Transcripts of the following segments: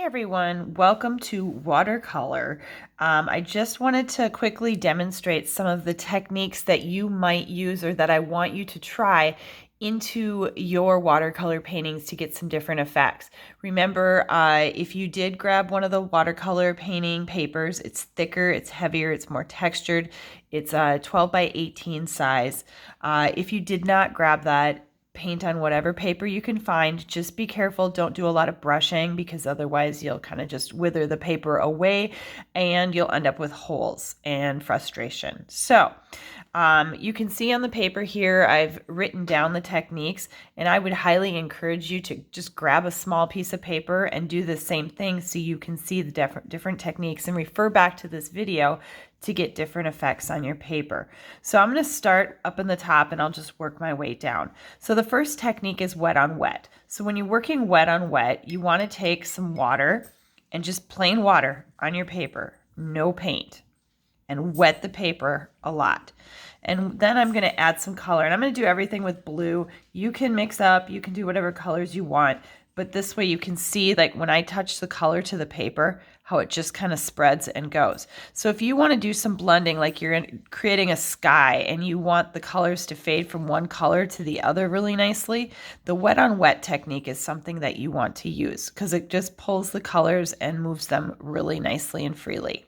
everyone, welcome to Watercolor. I just wanted to quickly demonstrate some of the techniques that you might use or that I want you to try into your watercolor paintings to get some different effects. Remember, if you did grab one of the watercolor painting papers, it's thicker, it's heavier, it's more textured. It's a 12 by 18 size. If you did not grab that, paint on whatever paper you can find. Just be careful, don't do a lot of brushing because otherwise you'll kind of just wither the paper away and you'll end up with holes and frustration. So you can see on the paper here I've written down the techniques, and I would highly encourage you to just grab a small piece of paper and do the same thing so you can see the different techniques and refer back to this video to get different effects on your paper. So I'm going to start up in the top and I'll just work my way down. So the first technique is wet on wet. So when you're working wet on wet, you want to take some water and just plain water on your paper, no paint, and wet the paper a lot. And then I'm going to add some color, and I'm going to do everything with blue. You can mix up, you can do whatever colors you want, but this way you can see, like when I touch the color to the paper, how it just kind of spreads and goes. So if you want to do some blending, like you're creating a sky and you want the colors to fade from one color to the other really nicely, the wet on wet technique is something that you want to use because it just pulls the colors and moves them really nicely and freely.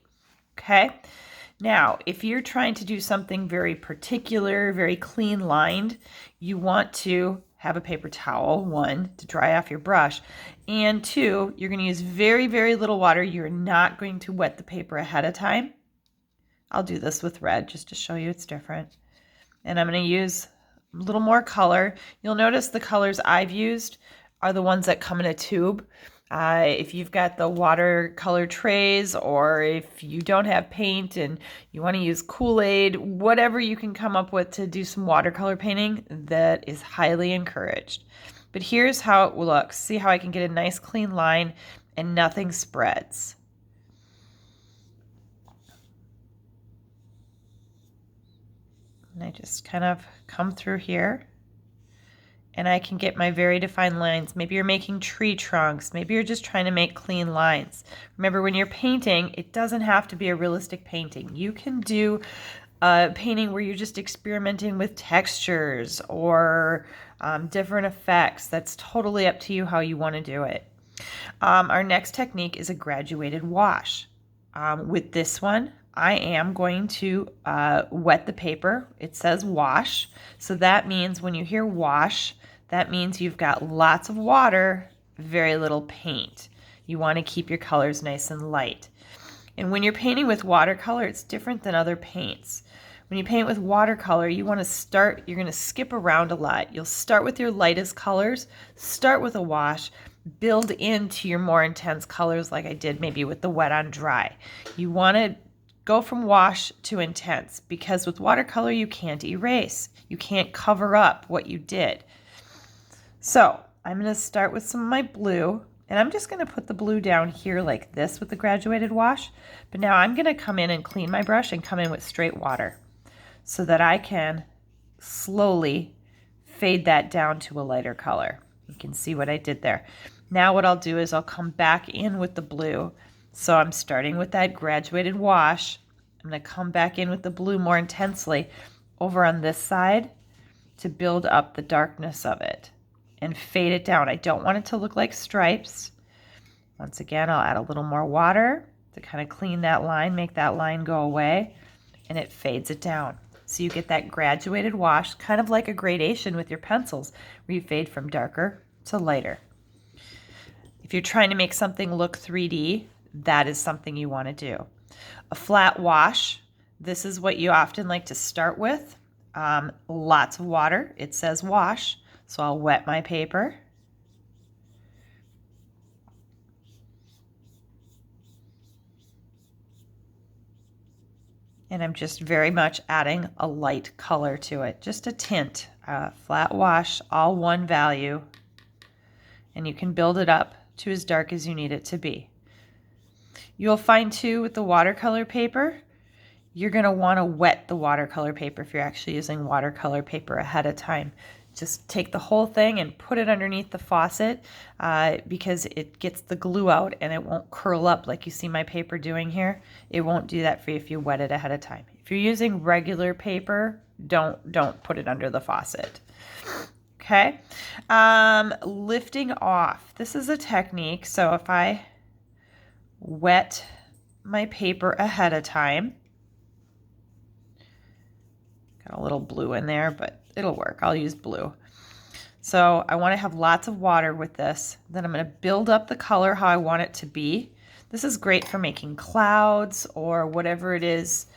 Okay. Now, if you're trying to do something very particular, very clean lined, you want to have a paper towel, one, to dry off your brush, and two, you're going to use very, very little water. You're not going to wet the paper ahead of time. I'll do this with red just to show you it's different. And I'm going to use a little more color. You'll notice the colors I've used are the ones that come in a tube. If you've got the watercolor trays, or if you don't have paint and you want to use Kool-Aid, whatever you can come up with to do some watercolor painting, that is highly encouraged. But here's how it looks. See how I can get a nice clean line and nothing spreads. And I just kind of come through here. And I can get my very defined lines. Maybe you're making tree trunks. Maybe you're just trying to make clean lines. Remember, when you're painting, it doesn't have to be a realistic painting. You can do a painting where you're just experimenting with textures or different effects. That's totally up to you how you want to do it. Our next technique is a graduated wash. With this one, I am going to wet the paper. It says wash. So that means when you hear wash, that means you've got lots of water, very little paint. You want to keep your colors nice and light. And when you're painting with watercolor, it's different than other paints. When you paint with watercolor, you want to start, you're going to skip around a lot. You'll start with your lightest colors, start with a wash, build into your more intense colors like I did maybe with the wet on dry. You want to go from wash to intense because with watercolor you can't erase. You can't cover up what you did. So I'm going to start with some of my blue, and I'm just going to put the blue down here like this with the graduated wash. But now I'm going to come in and clean my brush and come in with straight water so that I can slowly fade that down to a lighter color. You can see what I did there. Now what I'll do is I'll come back in with the blue. So I'm starting with that graduated wash. I'm going to come back in with the blue more intensely over on this side to build up the darkness of it and fade it down. I don't want it to look like stripes. Once again, I'll add a little more water to kind of clean that line, make that line go away, and it fades it down. So you get that graduated wash, kind of like a gradation with your pencils, where you fade from darker to lighter. If you're trying to make something look 3D, that is something you want to do. A flat wash, this is what you often like to start with. Lots of water. It says wash, so I'll wet my paper. And I'm just very much adding a light color to it, just a tint. Flat wash, all one value, and you can build it up to as dark as you need it to be. You'll find too with the watercolor paper, you're going to want to wet the watercolor paper if you're actually using watercolor paper ahead of time just take the whole thing and put it underneath the faucet because it gets the glue out and it won't curl up like you see my paper doing here. It won't do that for you if you wet it ahead of time. If you're using regular paper, don't put it under the faucet. Okay, lifting off. This is a technique. So if I wet my paper ahead of time, got a little blue in there, but it'll work. I'll use blue. So I want to have lots of water with this. Then I'm going to build up the color how I want it to be. This is great for making clouds or whatever it is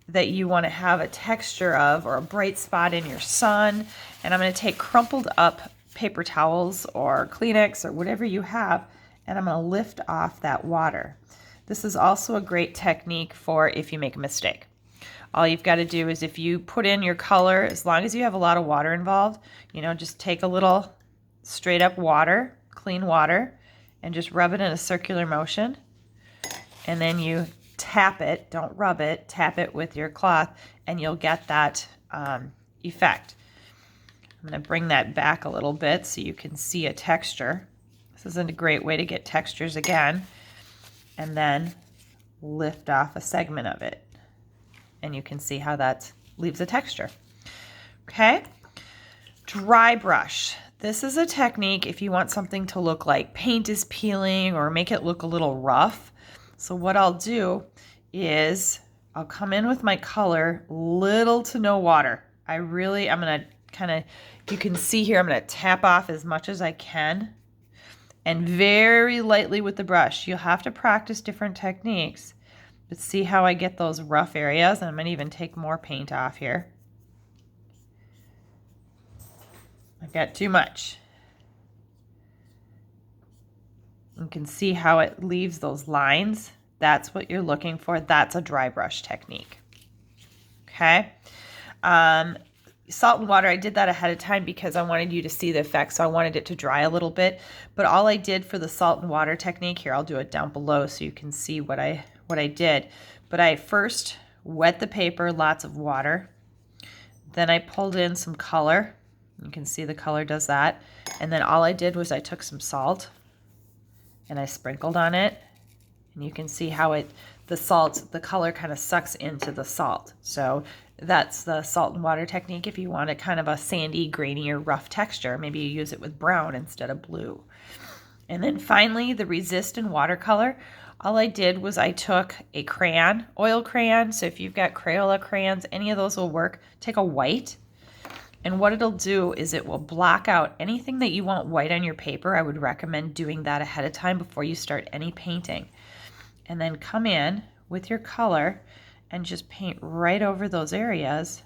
that you want to have a texture of, or a bright spot in your sun. And I'm going to take crumpled up paper towels or Kleenex or whatever you have, and I'm going to lift off that water. This is also a great technique for if you make a mistake. All you've got to do is, if you put in your color, as long as you have a lot of water involved, you know, just take a little straight up water, clean water, and just rub it in a circular motion. And then you tap it, don't rub it, tap it with your cloth, and you'll get that effect. I'm going to bring that back a little bit so you can see a texture. This is a great way to get textures again. And then lift off a segment of it. And you can see how that leaves a texture. Okay, dry brush. This is a technique if you want something to look like paint is peeling or make it look a little rough. So what I'll do is I'll come in with my color, little to no water. I'm gonna kind of, you can see here, I'm gonna tap off as much as I can and very lightly with the brush. You'll have to practice different techniques. But see how I get those rough areas? I'm going to even take more paint off here. I've got too much. You can see how it leaves those lines. That's what you're looking for. That's a dry brush technique. Okay. Salt and water, I did that ahead of time because I wanted you to see the effect. So I wanted it to dry a little bit. But all I did for the salt and water technique, here, I'll do it down below so you can see what I did. But I first wet the paper, lots of water. Then I pulled in some color. You can see the color does that. And then all I did was I took some salt and I sprinkled on it. And you can see how the color kind of sucks into the salt. So that's the salt and water technique. If you want a kind of a sandy, grainy, or rough texture, maybe you use it with brown instead of blue. And then finally, the resist in watercolor. All I did was I took a crayon, oil crayon. So if you've got Crayola crayons, any of those will work. Take a white. And what it'll do is it will block out anything that you want white on your paper. I would recommend doing that ahead of time before you start any painting. And then come in with your color and just paint right over those areas.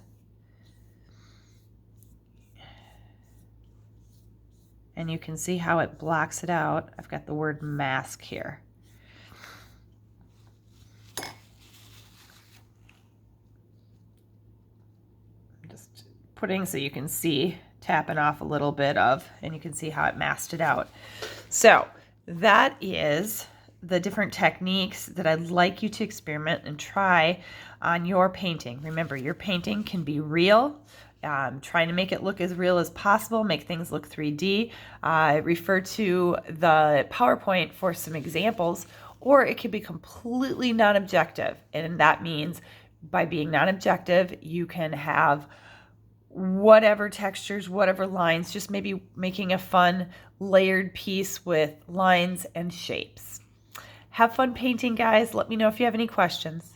And you can see how it blocks it out. I've got the word mask here. I'm just putting so you can see, tapping off a little bit of, and you can see how it masked it out. So that is the different techniques that I'd like you to experiment and try on your painting. Remember, your painting can be real. Trying to make it look as real as possible, make things look 3D. Refer to the PowerPoint for some examples, or it can be completely non-objective. And that means by being non-objective, you can have whatever textures, whatever lines, just maybe making a fun layered piece with lines and shapes. Have fun painting, guys. Let me know if you have any questions.